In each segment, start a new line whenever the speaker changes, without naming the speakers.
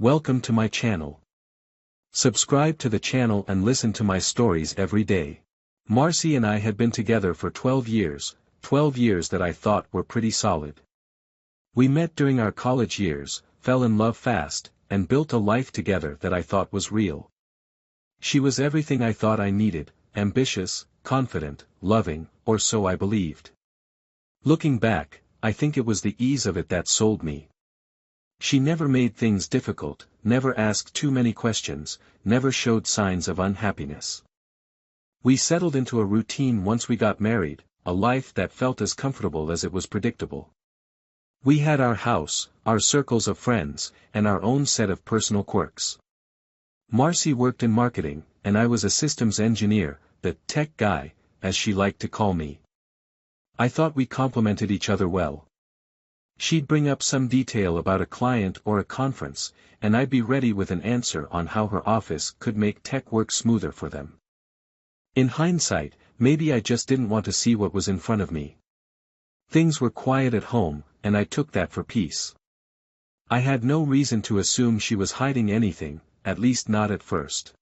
Welcome to my channel. Subscribe to the channel and listen to my stories every day. Marcy and I had been together for 12 years that I thought were pretty solid. We met during our college years, fell in love fast, and built a life together that I thought was real. She was everything I thought I needed, ambitious, confident, loving, or so I believed. Looking back, I think it was the ease of it that sold me. She never made things difficult, never asked too many questions, never showed signs of unhappiness. We settled into a routine once we got married, a life that felt as comfortable as it was predictable. We had our house, our circles of friends, and our own set of personal quirks. Marcy worked in marketing, and I was a systems engineer, the tech guy, as she liked to call me. I thought we complemented each other well. She'd bring up some detail about a client or a conference, and I'd be ready with an answer on how her office could make tech work smoother for them. In hindsight, maybe I just didn't want to see what was in front of me. Things were quiet at home, and I took that for peace. I had no reason to assume she was hiding anything, at least not at first.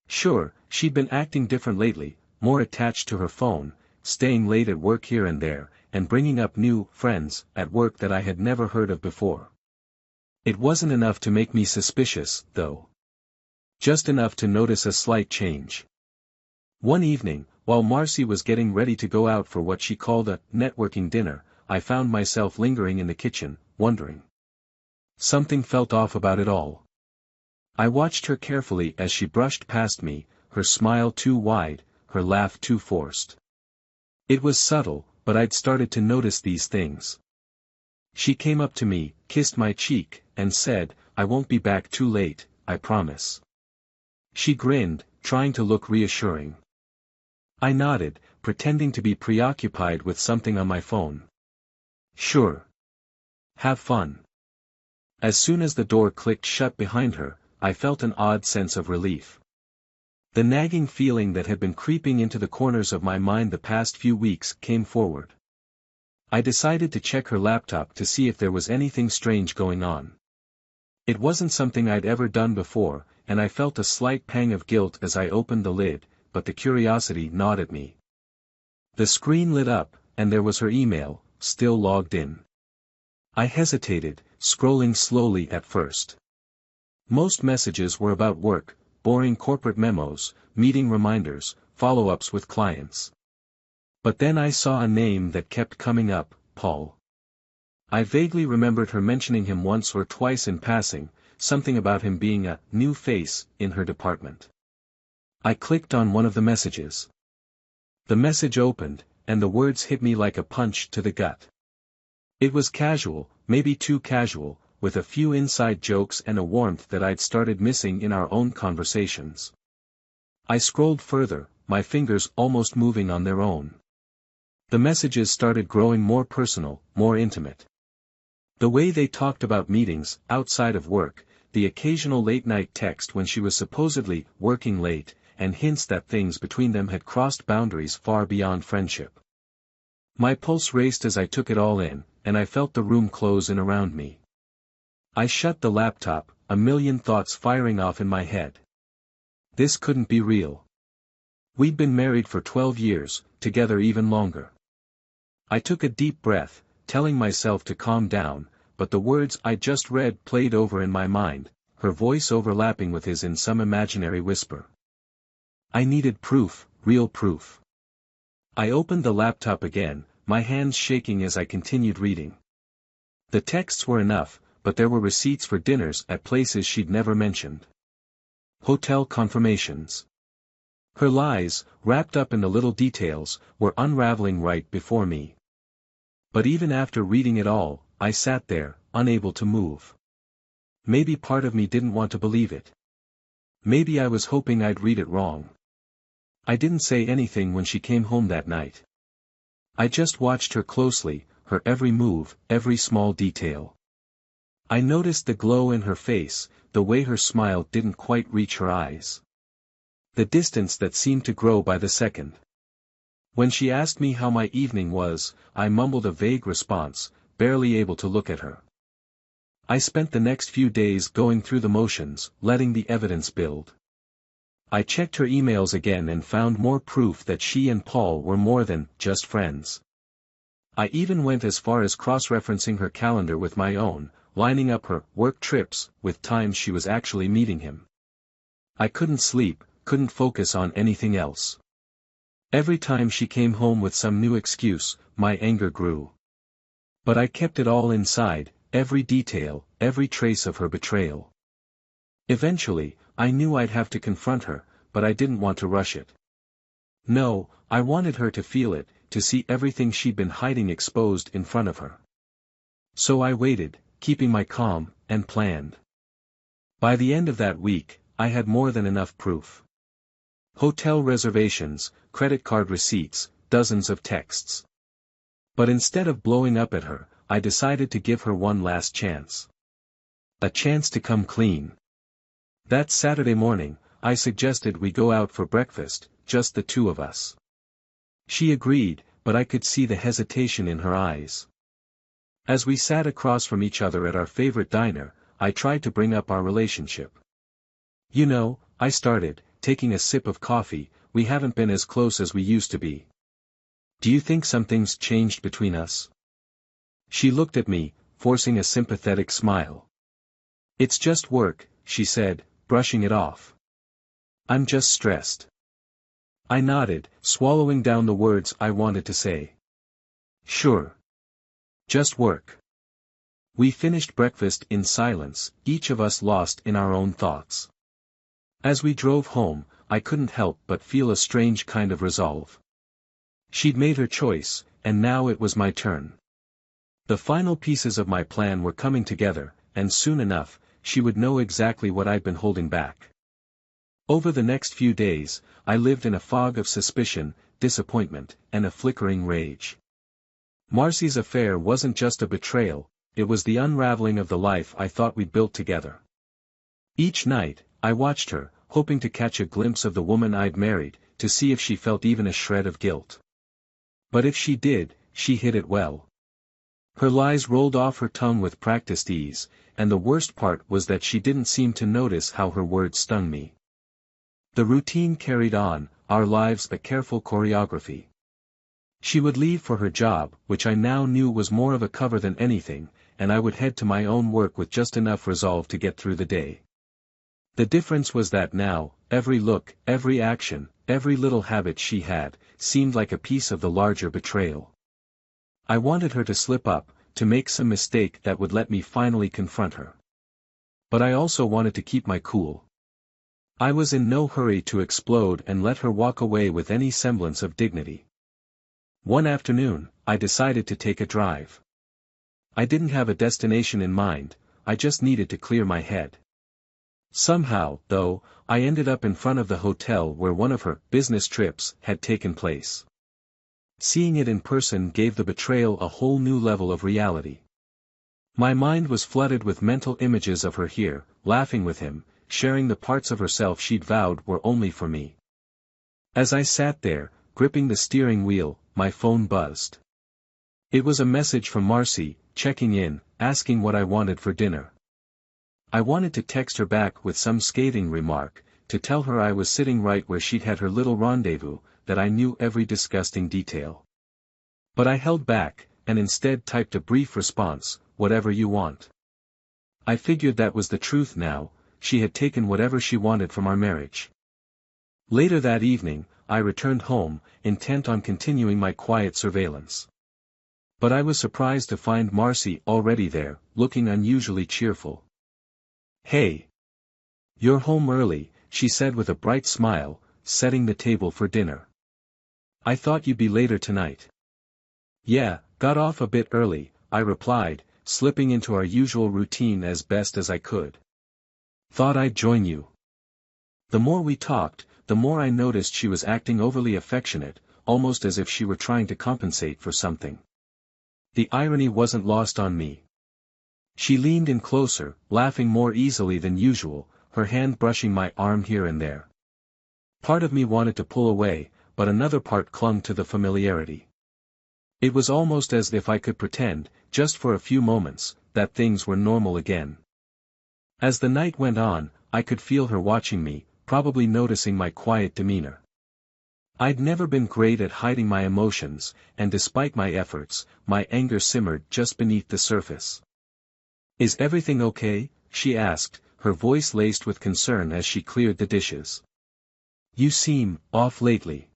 Sure, she'd been acting different lately, more attached to her phone, staying late at work here and there, and bringing up new friends at work that I had never heard of before. It wasn't enough to make me suspicious, though. Just enough to notice a slight change. One evening, while Marcy was getting ready to go out for what she called a networking dinner, I found myself lingering in the kitchen, wondering. Something felt off about it all. I watched her carefully as she brushed past me, her smile too wide, her laugh too forced. It was subtle, but I'd started to notice these things. She came up to me, kissed my cheek, and said, "I won't be back too late, I promise." She grinned, trying to look reassuring. I nodded, pretending to be preoccupied with something on my phone. "Sure. Have fun." As soon as the door clicked shut behind her, I felt an odd sense of relief. The nagging feeling that had been creeping into the corners of my mind the past few weeks came forward. I decided to check her laptop to see if there was anything strange going on. It wasn't something I'd ever done before, and I felt a slight pang of guilt as I opened the lid, but the curiosity gnawed at me. The screen lit up, and there was her email, still logged in. I hesitated, scrolling slowly at first. Most messages were about work, boring corporate memos, meeting reminders, follow-ups with clients. But then I saw a name that kept coming up, Paul. I vaguely remembered her mentioning him once or twice in passing, something about him being a new face in her department. I clicked on one of the messages. The message opened, and the words hit me like a punch to the gut. It was casual, maybe too casual, with a few inside jokes and a warmth that I'd started missing in our own conversations. I scrolled further, my fingers almost moving on their own. The messages started growing more personal, more intimate. The way they talked about meetings, outside of work, the occasional late-night text when she was supposedly working late, and hints that things between them had crossed boundaries far beyond friendship. My pulse raced as I took it all in, and I felt the room close in around me. I shut the laptop, a million thoughts firing off in my head. This couldn't be real. We'd been married for 12 years, together even longer. I took a deep breath, telling myself to calm down, but the words I just read played over in my mind, her voice overlapping with his in some imaginary whisper. I needed proof, real proof. I opened the laptop again, my hands shaking as I continued reading. The texts were enough, but there were receipts for dinners at places she'd never mentioned. Hotel confirmations. Her lies, wrapped up in the little details, were unraveling right before me. But even after reading it all, I sat there, unable to move. Maybe part of me didn't want to believe it. Maybe I was hoping I'd read it wrong. I didn't say anything when she came home that night. I just watched her closely, her every move, every small detail. I noticed the glow in her face, the way her smile didn't quite reach her eyes. The distance that seemed to grow by the second. When she asked me how my evening was, I mumbled a vague response, barely able to look at her. I spent the next few days going through the motions, letting the evidence build. I checked her emails again and found more proof that she and Paul were more than just friends. I even went as far as cross-referencing her calendar with my own, lining up her work trips with times she was actually meeting him. I couldn't sleep, couldn't focus on anything else. Every time she came home with some new excuse, my anger grew. But I kept it all inside, every detail, every trace of her betrayal. Eventually, I knew I'd have to confront her, but I didn't want to rush it. No, I wanted her to feel it, to see everything she'd been hiding exposed in front of her. So I waited, keeping my calm, and planned. By the end of that week, I had more than enough proof. Hotel reservations, credit card receipts, dozens of texts. But instead of blowing up at her, I decided to give her one last chance. A chance to come clean. That Saturday morning, I suggested we go out for breakfast, just the two of us. She agreed, but I could see the hesitation in her eyes. As we sat across from each other at our favorite diner, I tried to bring up our relationship. You know, I started, taking a sip of coffee, we haven't been as close as we used to be. Do you think something's changed between us? She looked at me, forcing a sympathetic smile. It's just work, she said, brushing it off. I'm just stressed. I nodded, swallowing down the words I wanted to say. Sure. Just work. We finished breakfast in silence, each of us lost in our own thoughts. As we drove home, I couldn't help but feel a strange kind of resolve. She'd made her choice, and now it was my turn. The final pieces of my plan were coming together, and soon enough, she would know exactly what I'd been holding back. Over the next few days, I lived in a fog of suspicion, disappointment, and a flickering rage. Marcy's affair wasn't just a betrayal, it was the unraveling of the life I thought we'd built together. Each night, I watched her, hoping to catch a glimpse of the woman I'd married, to see if she felt even a shred of guilt. But if she did, she hid it well. Her lies rolled off her tongue with practiced ease, and the worst part was that she didn't seem to notice how her words stung me. The routine carried on, our lives a careful choreography. She would leave for her job, which I now knew was more of a cover than anything, and I would head to my own work with just enough resolve to get through the day. The difference was that now, every look, every action, every little habit she had, seemed like a piece of the larger betrayal. I wanted her to slip up, to make some mistake that would let me finally confront her. But I also wanted to keep my cool. I was in no hurry to explode and let her walk away with any semblance of dignity. One afternoon, I decided to take a drive. I didn't have a destination in mind, I just needed to clear my head. Somehow, though, I ended up in front of the hotel where one of her business trips had taken place. Seeing it in person gave the betrayal a whole new level of reality. My mind was flooded with mental images of her here, laughing with him, sharing the parts of herself she'd vowed were only for me. As I sat there, gripping the steering wheel, my phone buzzed. It was a message from Marcy, checking in, asking what I wanted for dinner. I wanted to text her back with some scathing remark, to tell her I was sitting right where she'd had her little rendezvous, that I knew every disgusting detail. But I held back, and instead typed a brief response, whatever you want. I figured that was the truth now, she had taken whatever she wanted from our marriage. Later that evening, I returned home, intent on continuing my quiet surveillance. But I was surprised to find Marcy already there, looking unusually cheerful. "Hey! You're home early," she said with a bright smile, setting the table for dinner. "I thought you'd be later tonight." "Yeah, got off a bit early," I replied, slipping into our usual routine as best as I could. "Thought I'd join you." The more we talked, the more I noticed she was acting overly affectionate, almost as if she were trying to compensate for something. The irony wasn't lost on me. She leaned in closer, laughing more easily than usual, her hand brushing my arm here and there. Part of me wanted to pull away, but another part clung to the familiarity. It was almost as if I could pretend, just for a few moments, that things were normal again. As the night went on, I could feel her watching me, probably noticing my quiet demeanor. I'd never been great at hiding my emotions, and despite my efforts, my anger simmered just beneath the surface. "Is everything okay?" she asked, her voice laced with concern as she cleared the dishes. "You seem off lately."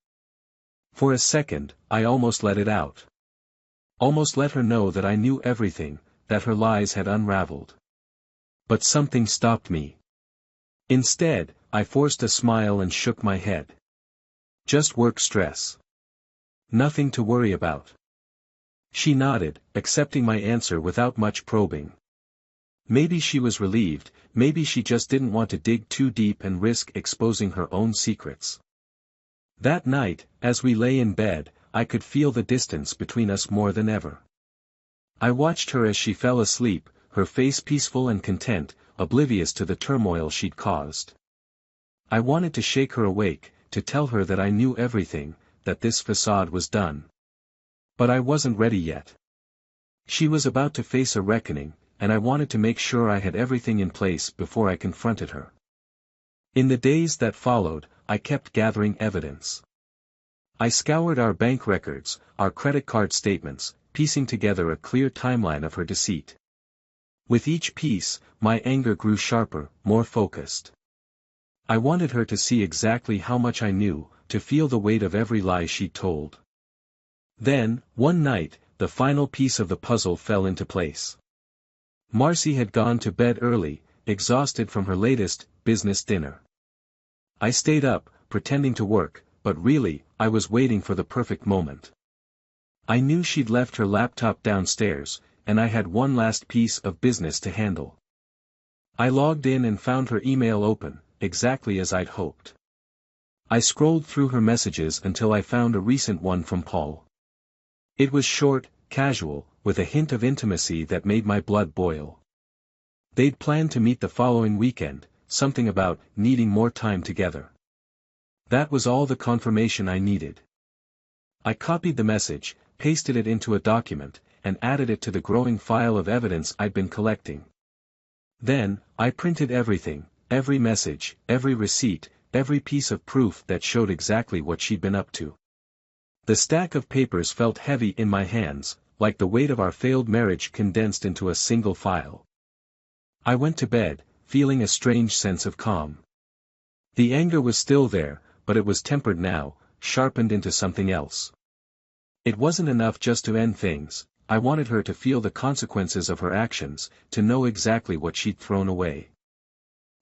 For a second, I almost let it out. Almost let her know that I knew everything, that her lies had unraveled. But something stopped me. Instead, I forced a smile and shook my head. "Just work stress. Nothing to worry about." She nodded, accepting my answer without much probing. Maybe she was relieved, maybe she just didn't want to dig too deep and risk exposing her own secrets. That night, as we lay in bed, I could feel the distance between us more than ever. I watched her as she fell asleep, her face peaceful and content, oblivious to the turmoil she'd caused. I wanted to shake her awake, to tell her that I knew everything, that this facade was done. But I wasn't ready yet. She was about to face a reckoning, and I wanted to make sure I had everything in place before I confronted her. In the days that followed, I kept gathering evidence. I scoured our bank records, our credit card statements, piecing together a clear timeline of her deceit. With each piece, my anger grew sharper, more focused. I wanted her to see exactly how much I knew, to feel the weight of every lie she'd told. Then, one night, the final piece of the puzzle fell into place. Marcy had gone to bed early, exhausted from her latest business dinner. I stayed up, pretending to work, but really, I was waiting for the perfect moment. I knew she'd left her laptop downstairs, and I had one last piece of business to handle. I logged in and found her email open, exactly as I'd hoped. I scrolled through her messages until I found a recent one from Paul. It was short, casual, with a hint of intimacy that made my blood boil. They'd planned to meet the following weekend, something about needing more time together. That was all the confirmation I needed. I copied the message, pasted it into a document, and added it to the growing file of evidence I'd been collecting. Then, I printed everything, every message, every receipt, every piece of proof that showed exactly what she'd been up to. The stack of papers felt heavy in my hands, like the weight of our failed marriage condensed into a single file. I went to bed, feeling a strange sense of calm. The anger was still there, but it was tempered now, sharpened into something else. It wasn't enough just to end things, I wanted her to feel the consequences of her actions, to know exactly what she'd thrown away.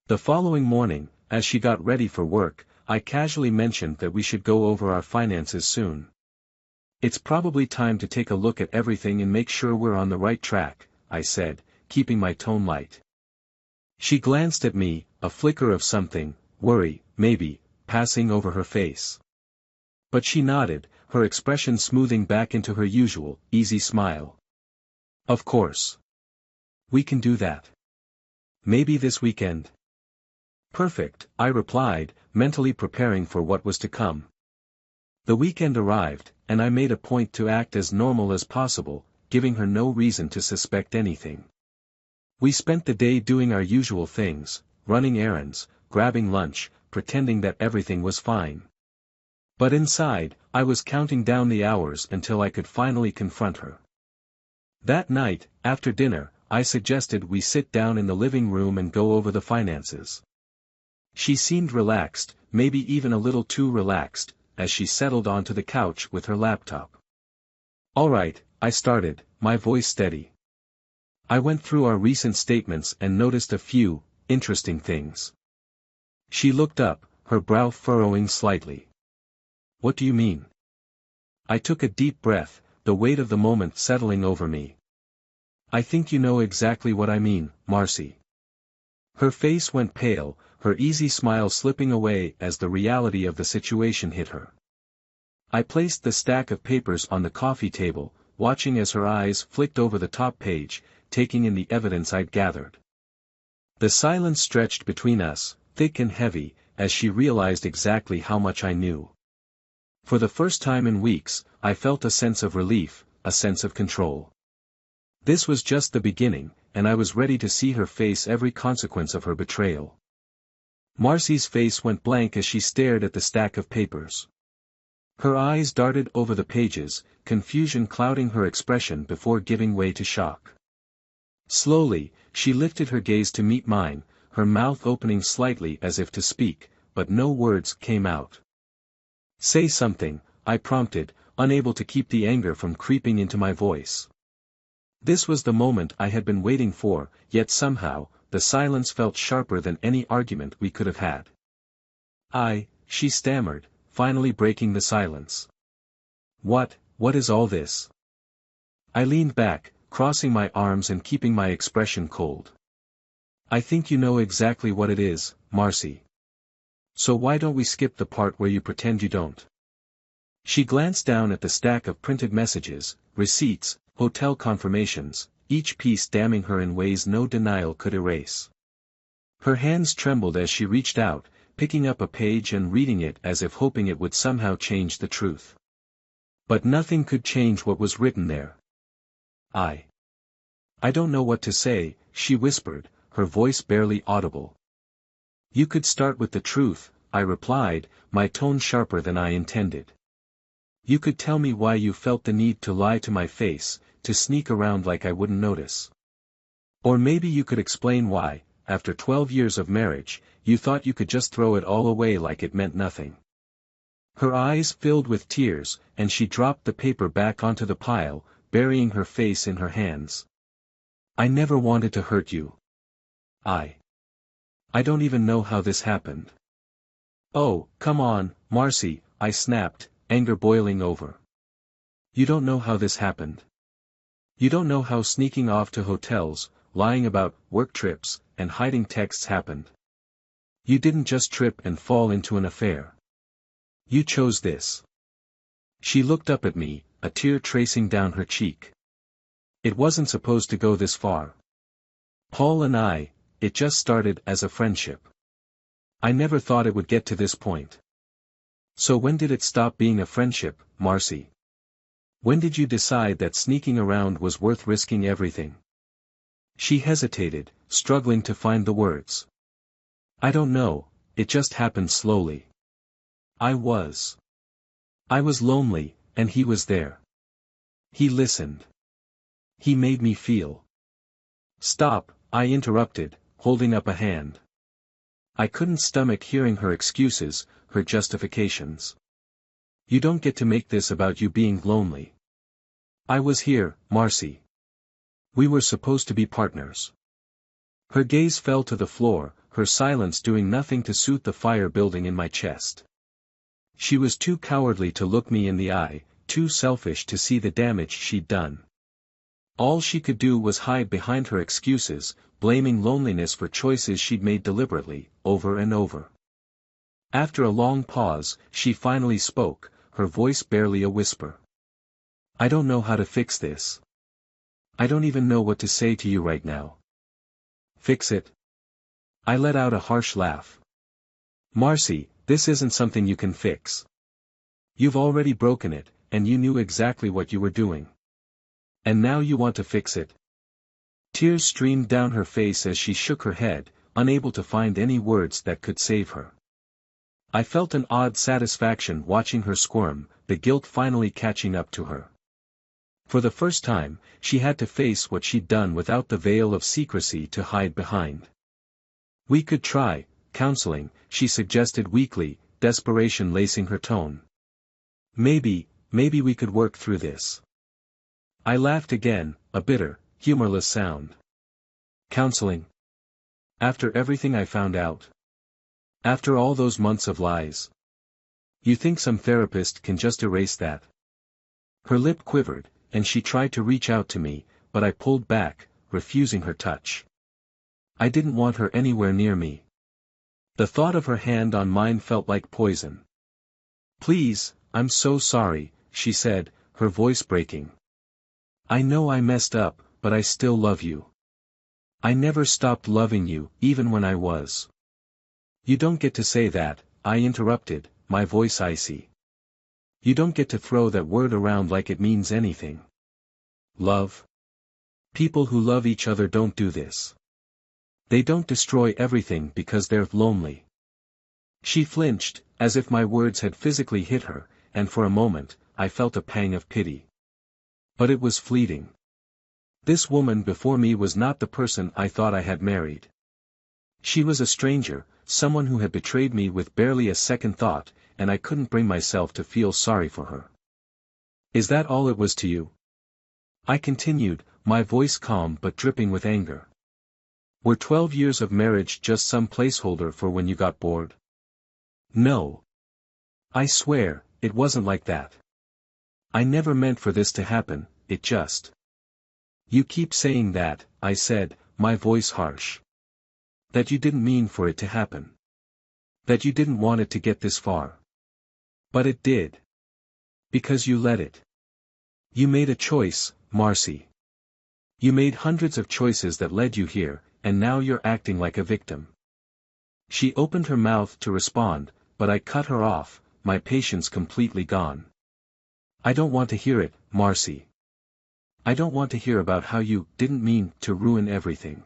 The following morning, as she got ready for work, I casually mentioned that we should go over our finances soon. "It's probably time to take a look at everything and make sure we're on the right track," I said, keeping my tone light. She glanced at me, a flicker of something, worry, maybe, passing over her face. But she nodded, her expression smoothing back into her usual, easy smile. "Of course. We can do that. Maybe this weekend?" "Perfect," I replied, mentally preparing for what was to come. The weekend arrived, and I made a point to act as normal as possible, giving her no reason to suspect anything. We spent the day doing our usual things, running errands, grabbing lunch, pretending that everything was fine. But inside, I was counting down the hours until I could finally confront her. That night, after dinner, I suggested we sit down in the living room and go over the finances. She seemed relaxed, maybe even a little too relaxed, as she settled onto the couch with her laptop. "All right," I started, my voice steady. "I went through our recent statements and noticed a few interesting things." She looked up, her brow furrowing slightly. "What do you mean?" I took a deep breath, the weight of the moment settling over me. "I think you know exactly what I mean, Marcy." Her face went pale, her easy smile slipping away as the reality of the situation hit her. I placed the stack of papers on the coffee table, watching as her eyes flicked over the top page, taking in the evidence I'd gathered. The silence stretched between us, thick and heavy, as she realized exactly how much I knew. For the first time in weeks, I felt a sense of relief, a sense of control. This was just the beginning, and I was ready to see her face every consequence of her betrayal. Marcy's face went blank as she stared at the stack of papers. Her eyes darted over the pages, confusion clouding her expression before giving way to shock. Slowly, she lifted her gaze to meet mine, her mouth opening slightly as if to speak, but no words came out. "Say something," I prompted, unable to keep the anger from creeping into my voice. This was the moment I had been waiting for, yet somehow, the silence felt sharper than any argument we could have had. She stammered, finally breaking the silence. What is all this?" I leaned back, crossing my arms and keeping my expression cold. "I think you know exactly what it is, Marcy. So why don't we skip the part where you pretend you don't?" She glanced down at the stack of printed messages, receipts, hotel confirmations, each piece damning her in ways no denial could erase. Her hands trembled as she reached out, picking up a page and reading it as if hoping it would somehow change the truth. But nothing could change what was written there. I don't know what to say," she whispered, her voice barely audible. "You could start with the truth," I replied, my tone sharper than I intended. "You could tell me why you felt the need to lie to my face, to sneak around like I wouldn't notice. Or maybe you could explain why, after 12 years of marriage, you thought you could just throw it all away like it meant nothing." Her eyes filled with tears, and she dropped the paper back onto the pile, burying her face in her hands. "I never wanted to hurt you. I don't even know how this happened." "Oh, come on, Marcy," I snapped, anger boiling over. "You don't know how this happened. You don't know how sneaking off to hotels, lying about work trips, and hiding texts happened. You didn't just trip and fall into an affair. You chose this." She looked up at me, a tear tracing down her cheek. "It wasn't supposed to go this far. Paul and it just started as a friendship. I never thought it would get to this point." "So when did it stop being a friendship, Marcy? When did you decide that sneaking around was worth risking everything?" She hesitated, struggling to find the words. "I don't know, it just happened slowly. I was lonely, and he was there. He listened. He made me feel." "Stop," I interrupted, holding up a hand. I couldn't stomach hearing her excuses, her justifications. "You don't get to make this about you being lonely. I was here, Marcy. We were supposed to be partners." Her gaze fell to the floor, her silence doing nothing to soothe the fire building in my chest. She was too cowardly to look me in the eye, too selfish to see the damage she'd done. All she could do was hide behind her excuses, blaming loneliness for choices she'd made deliberately, over and over. After a long pause, she finally spoke, her voice barely a whisper. "I don't know how to fix this. I don't even know what to say to you right now." "Fix it?" I let out a harsh laugh. "Marcy, this isn't something you can fix. You've already broken it, and you knew exactly what you were doing. And now you want to fix it?" Tears streamed down her face as she shook her head, unable to find any words that could save her. I felt an odd satisfaction watching her squirm, the guilt finally catching up to her. For the first time, she had to face what she'd done without the veil of secrecy to hide behind. "We could try counseling," she suggested weakly, desperation lacing her tone. Maybe we could work through this." I laughed again, a bitter, humorless sound. "Counseling? After everything I found out? After all those months of lies? You think some therapist can just erase that?" Her lip quivered, and she tried to reach out to me, but I pulled back, refusing her touch. I didn't want her anywhere near me. The thought of her hand on mine felt like poison. "Please, I'm so sorry," she said, her voice breaking. "I know I messed up, but I still love you. I never stopped loving you, even when I was." "You don't get to say that," I interrupted, my voice icy. "You don't get to throw that word around like it means anything. Love? People who love each other don't do this. They don't destroy everything because they're lonely. She flinched, as if my words had physically hit her, and for a moment, I felt a pang of pity. But it was fleeting. This woman before me was not the person I thought I had married. She was a stranger, someone who had betrayed me with barely a second thought, and I couldn't bring myself to feel sorry for her. Is that all it was to you? I continued, my voice calm but dripping with anger. Were 12 years of marriage just some placeholder for when you got bored? No. I swear, it wasn't like that. I never meant for this to happen, it just. You keep saying that, I said, my voice harsh. That you didn't mean for it to happen. That you didn't want it to get this far. But it did. Because you let it. You made a choice, Marcy. You made hundreds of choices that led you here, and now you're acting like a victim. She opened her mouth to respond, but I cut her off, my patience completely gone. I don't want to hear it, Marcy. I don't want to hear about how you didn't mean to ruin everything.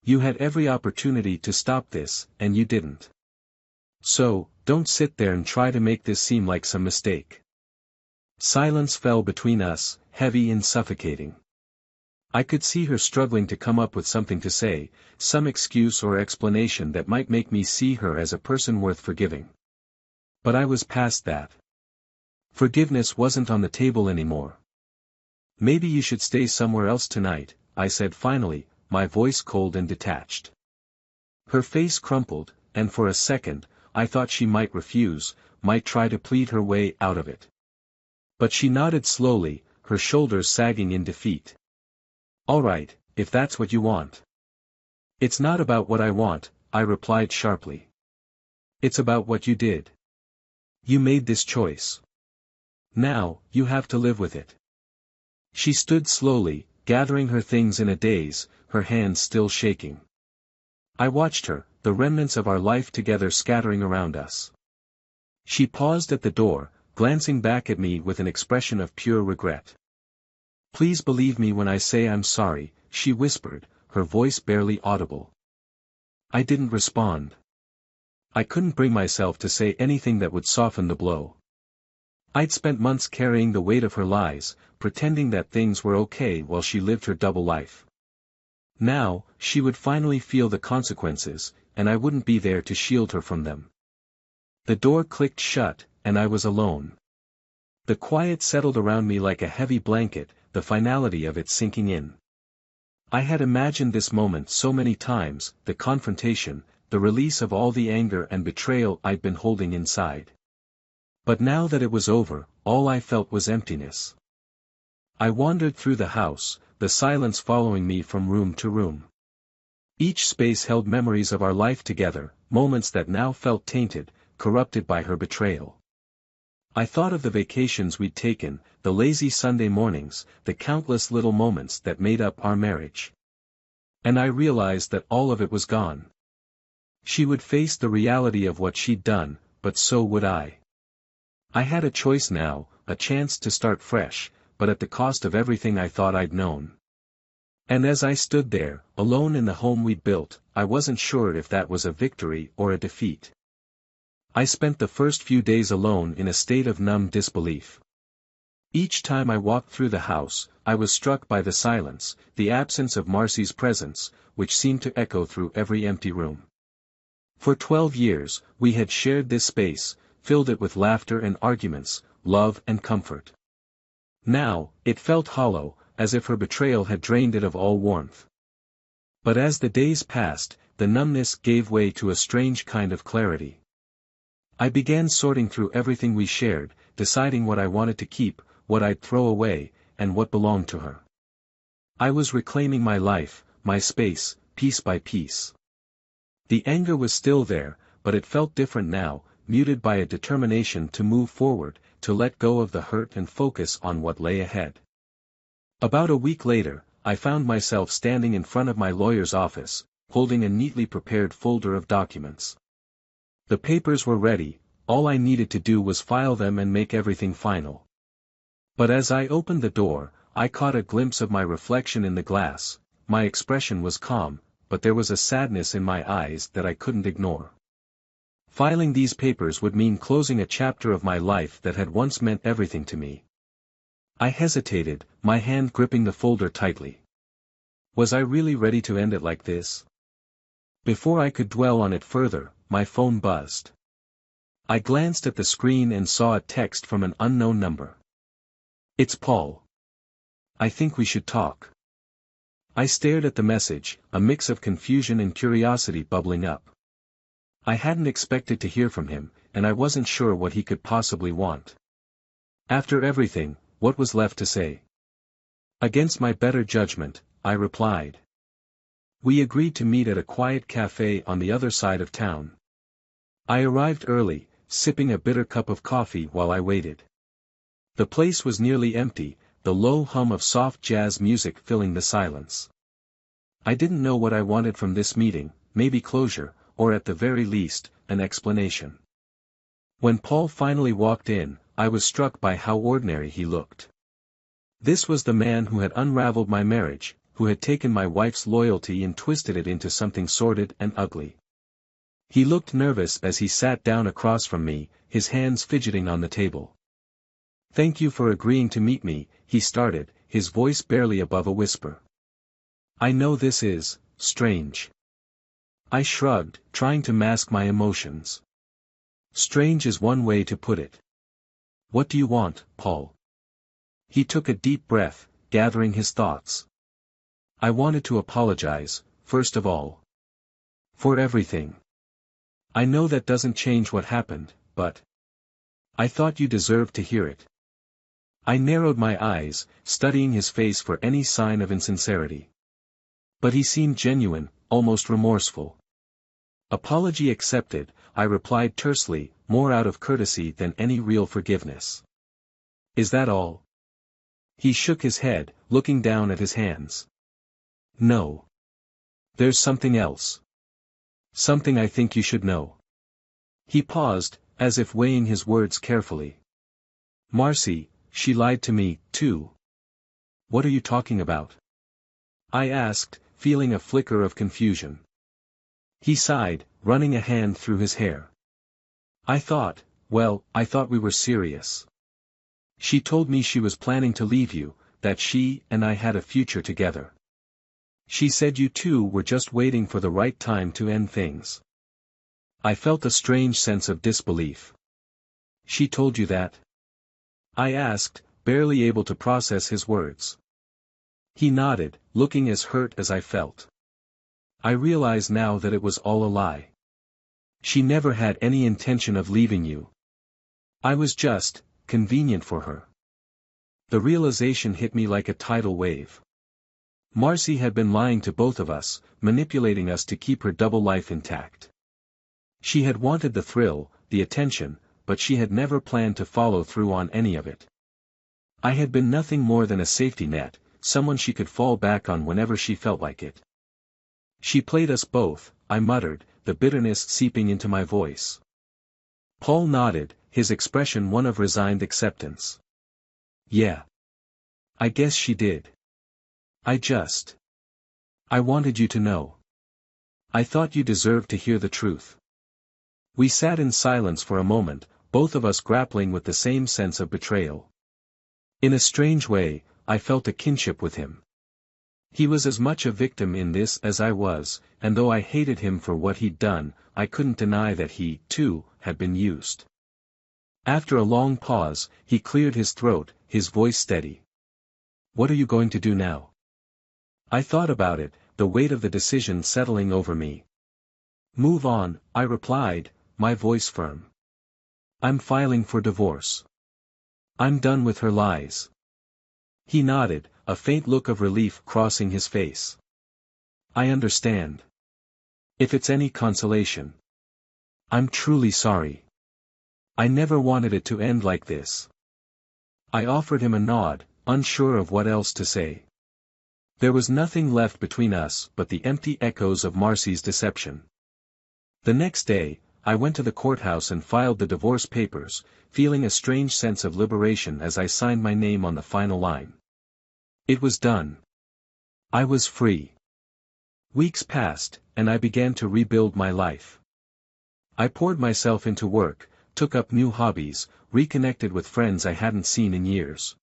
You had every opportunity to stop this, and you didn't. So, don't sit there and try to make this seem like some mistake. Silence fell between us, heavy and suffocating. I could see her struggling to come up with something to say, some excuse or explanation that might make me see her as a person worth forgiving. But I was past that. Forgiveness wasn't on the table anymore. Maybe you should stay somewhere else tonight, I said finally, my voice cold and detached. Her face crumpled, and for a second, I thought she might refuse, might try to plead her way out of it. But she nodded slowly, her shoulders sagging in defeat. All right, if that's what you want. It's not about what I want, I replied sharply. It's about what you did. You made this choice. Now, you have to live with it. She stood slowly, gathering her things in a daze, her hands still shaking. I watched her, the remnants of our life together scattering around us. She paused at the door, glancing back at me with an expression of pure regret. Please believe me when I say I'm sorry, she whispered, her voice barely audible. I didn't respond. I couldn't bring myself to say anything that would soften the blow. I'd spent months carrying the weight of her lies, pretending that things were okay while she lived her double life. Now, she would finally feel the consequences, and I wouldn't be there to shield her from them. The door clicked shut, and I was alone. The quiet settled around me like a heavy blanket, the finality of it sinking in. I had imagined this moment so many times, the confrontation, the release of all the anger and betrayal I'd been holding inside. But now that it was over, all I felt was emptiness. I wandered through the house, the silence following me from room to room. Each space held memories of our life together, moments that now felt tainted, corrupted by her betrayal. I thought of the vacations we'd taken, the lazy Sunday mornings, the countless little moments that made up our marriage. And I realized that all of it was gone. She would face the reality of what she'd done, but so would I. I had a choice now, a chance to start fresh, but at the cost of everything I thought I'd known. And as I stood there, alone in the home we'd built, I wasn't sure if that was a victory or a defeat. I spent the first few days alone in a state of numb disbelief. Each time I walked through the house, I was struck by the silence, the absence of Marcy's presence, which seemed to echo through every empty room. For 12 years, we had shared this space, filled it with laughter and arguments, love and comfort. Now, it felt hollow, as if her betrayal had drained it of all warmth. But as the days passed, the numbness gave way to a strange kind of clarity. I began sorting through everything we shared, deciding what I wanted to keep, what I'd throw away, and what belonged to her. I was reclaiming my life, my space, piece by piece. The anger was still there, but it felt different now, muted by a determination to move forward, to let go of the hurt and focus on what lay ahead. About a week later, I found myself standing in front of my lawyer's office, holding a neatly prepared folder of documents. The papers were ready, all I needed to do was file them and make everything final. But as I opened the door, I caught a glimpse of my reflection in the glass. My expression was calm, but there was a sadness in my eyes that I couldn't ignore. Filing these papers would mean closing a chapter of my life that had once meant everything to me. I hesitated, my hand gripping the folder tightly. Was I really ready to end it like this? Before I could dwell on it further, my phone buzzed. I glanced at the screen and saw a text from an unknown number. "It's Paul. I think we should talk." I stared at the message, a mix of confusion and curiosity bubbling up. I hadn't expected to hear from him, and I wasn't sure what he could possibly want. After everything, what was left to say? Against my better judgment, I replied. We agreed to meet at a quiet cafe on the other side of town. I arrived early, sipping a bitter cup of coffee while I waited. The place was nearly empty, the low hum of soft jazz music filling the silence. I didn't know what I wanted from this meeting, maybe closure, or at the very least, an explanation. When Paul finally walked in, I was struck by how ordinary he looked. This was the man who had unraveled my marriage, who had taken my wife's loyalty and twisted it into something sordid and ugly. He looked nervous as he sat down across from me, his hands fidgeting on the table. "Thank you for agreeing to meet me," he started, his voice barely above a whisper. "I know this is strange." I shrugged, trying to mask my emotions. Strange is one way to put it. "What do you want, Paul?" He took a deep breath, gathering his thoughts. "I wanted to apologize, first of all. For everything. I know that doesn't change what happened, but I thought you deserved to hear it." I narrowed my eyes, studying his face for any sign of insincerity. But he seemed genuine, almost remorseful. "Apology accepted," I replied tersely, more out of courtesy than any real forgiveness. "Is that all?" He shook his head, looking down at his hands. "No. There's something else. Something I think you should know." He paused, as if weighing his words carefully. "Marcy, she lied to me, too." "What are you talking about?" I asked, feeling a flicker of confusion. He sighed, running a hand through his hair. I thought we were serious. She told me she was planning to leave you, that she and I had a future together. She said you two were just waiting for the right time to end things." I felt a strange sense of disbelief. "She told you that?" I asked, barely able to process his words. He nodded, looking as hurt as I felt. "I realize now that it was all a lie. She never had any intention of leaving you. I was just convenient for her." The realization hit me like a tidal wave. Marcy had been lying to both of us, manipulating us to keep her double life intact. She had wanted the thrill, the attention, but she had never planned to follow through on any of it. I had been nothing more than a safety net, someone she could fall back on whenever she felt like it. "She played us both," I muttered, the bitterness seeping into my voice. Paul nodded, his expression one of resigned acceptance. "Yeah. I guess she did. I wanted you to know. I thought you deserved to hear the truth." We sat in silence for a moment, both of us grappling with the same sense of betrayal. In a strange way, I felt a kinship with him. He was as much a victim in this as I was, and though I hated him for what he'd done, I couldn't deny that he, too, had been used. After a long pause, he cleared his throat, his voice steady. "What are you going to do now?" I thought about it, the weight of the decision settling over me. "Move on," I replied, my voice firm. "I'm filing for divorce. I'm done with her lies." He nodded, a faint look of relief crossing his face. "I understand. If it's any consolation. I'm truly sorry. I never wanted it to end like this." I offered him a nod, unsure of what else to say. There was nothing left between us but the empty echoes of Marcy's deception. The next day, I went to the courthouse and filed the divorce papers, feeling a strange sense of liberation as I signed my name on the final line. It was done. I was free. Weeks passed, and I began to rebuild my life. I poured myself into work, took up new hobbies, reconnected with friends I hadn't seen in years.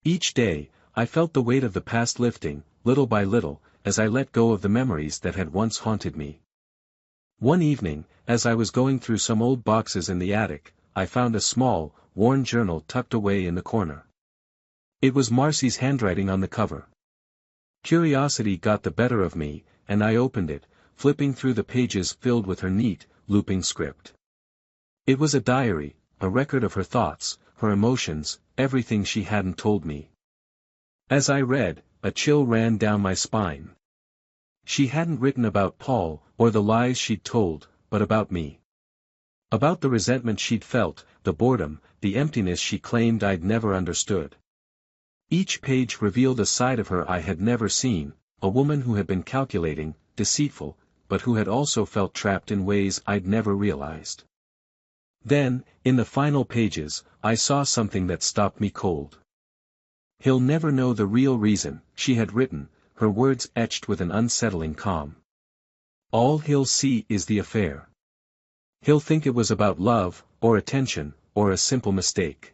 Each day, I felt the weight of the past lifting, little by little, as I let go of the memories that had once haunted me. One evening, as I was going through some old boxes in the attic, I found a small, worn journal tucked away in the corner. It was Marcy's handwriting on the cover. Curiosity got the better of me, and I opened it, flipping through the pages filled with her neat, looping script. It was a diary, a record of her thoughts, her emotions, everything she hadn't told me. As I read, a chill ran down my spine. She hadn't written about Paul, or the lies she'd told, but about me. About the resentment she'd felt, the boredom, the emptiness she claimed I'd never understood. Each page revealed a side of her I had never seen, a woman who had been calculating, deceitful, but who had also felt trapped in ways I'd never realized. Then, in the final pages, I saw something that stopped me cold. "He'll never know the real reason," she had written, her words etched with an unsettling calm. "All he'll see is the affair. He'll think it was about love, or attention, or a simple mistake.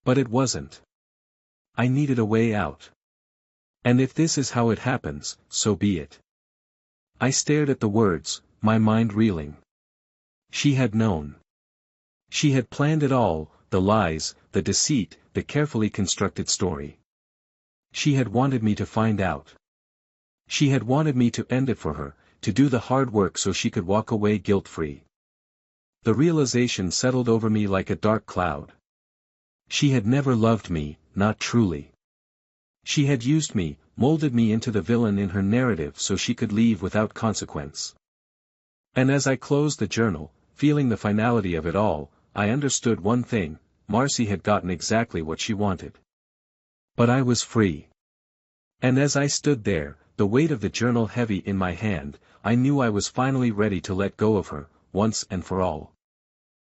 But it wasn't. I needed a way out. And if this is how it happens, so be it." I stared at the words, my mind reeling. She had known. She had planned it all, the lies, the deceit, the carefully constructed story. She had wanted me to find out. She had wanted me to end it for her, to do the hard work so she could walk away guilt-free. The realization settled over me like a dark cloud. She had never loved me, not truly. She had used me, molded me into the villain in her narrative so she could leave without consequence. And as I closed the journal, feeling the finality of it all, I understood one thing: Marcy had gotten exactly what she wanted. But I was free. And as I stood there, the weight of the journal heavy in my hand, I knew I was finally ready to let go of her, once and for all.